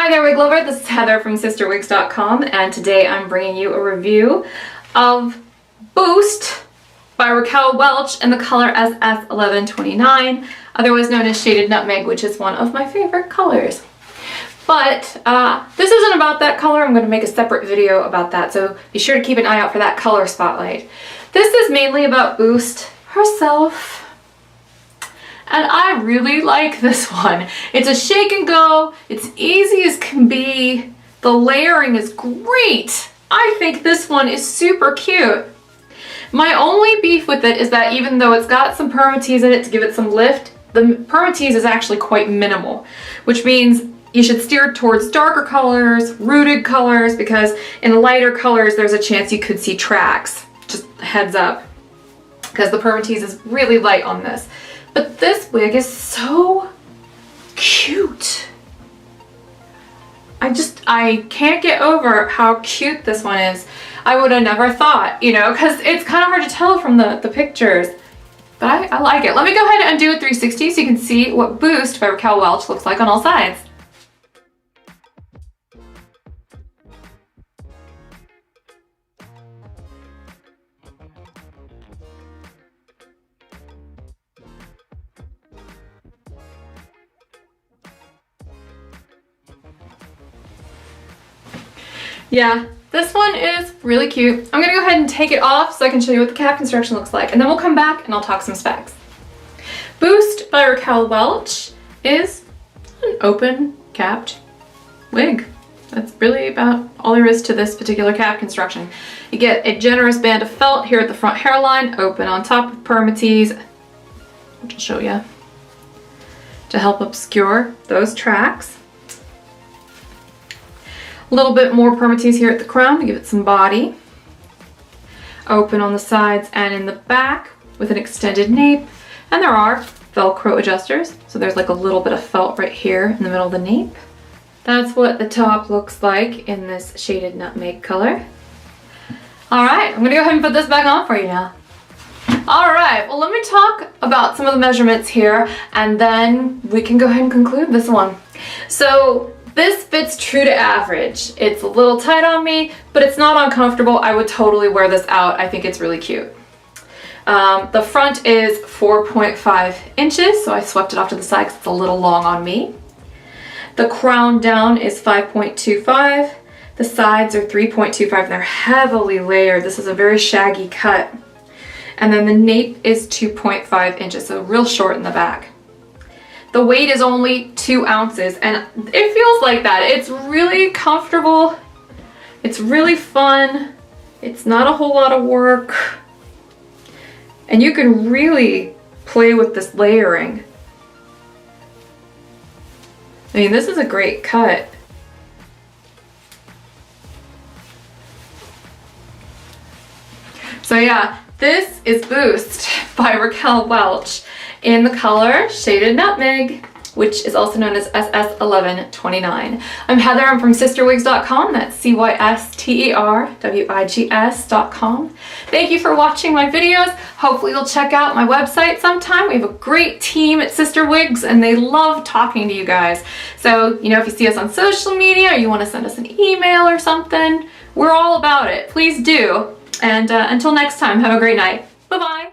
Hi there, wig lover. This is Heather from CysterWigs.com, and today I'm bringing you a review of Boost by Raquel Welch in the color SS1129, otherwise known as Shaded Nutmeg, which is one of my favorite colors. But this isn't about that color. I'm going to make a separate video about that, so be sure to keep an eye out for that color spotlight. This is mainly about Boost herself. And I really like this one. It's a shake and go. It's easy as can be. The layering is great. I think this one is super cute. My only beef with it is that even though it's got some permatease in it to give it some lift, the permatease is actually quite minimal, which means you should steer towards darker colors, rooted colors, because in lighter colors there's a chance you could see tracks. Just heads up, because the permatease is really light on this. But this wig is so cute. I can't get over how cute this one is. I would have never thought, you know, because it's kind of hard to tell from the pictures. But I like it. Let me go ahead and do a 360 so you can see what Boost by Raquel Welch looks like on all sides. Yeah, this one is really cute. I'm gonna go ahead and take it off so I can show you what the cap construction looks like, and then we'll come back and I'll talk some specs. Boost by Raquel Welch is an open capped wig. That's really about all there is to this particular cap construction. You get a generous band of felt here at the front hairline, open on top of permatease, which I'll show you, to help obscure those tracks. A little bit more permatease here at the crown to give it some body. Open on the sides and in the back with an extended nape. And there are Velcro adjusters. So there's like a little bit of felt right here in the middle of the nape. That's what the top looks like in this Shaded Nutmeg color. All right, I'm gonna go ahead and put this back on for you now. All right, well, let me talk about some of the measurements here and then we can go ahead and conclude this one. So this fits true to average. It's a little tight on me, but it's not uncomfortable. I would totally wear this out. I think it's really cute. The front is 4.5 inches, so I swept it off to the side because it's a little long on me. The crown down is 5.25. The sides are 3.25. They're heavily layered. This is a very shaggy cut. And then the nape is 2.5 inches, so real short in the back. The weight is only 2 ounces, and it feels like that. It's really comfortable. It's really fun. It's not a whole lot of work. And you can really play with this layering. I mean, this is a great cut. So yeah, this is Boost by Raquel Welch in the color Shaded Nutmeg, which is also known as SS1129. I'm Heather, I'm from CysterWigs.com, that's CysterWigs.com. Thank you for watching my videos. Hopefully you'll check out my website sometime. We have a great team at CysterWigs and they love talking to you guys. So, you know, if you see us on social media or you want to send us an email or something, we're all about it. Please do. And until next time, have a great night. Bye-bye.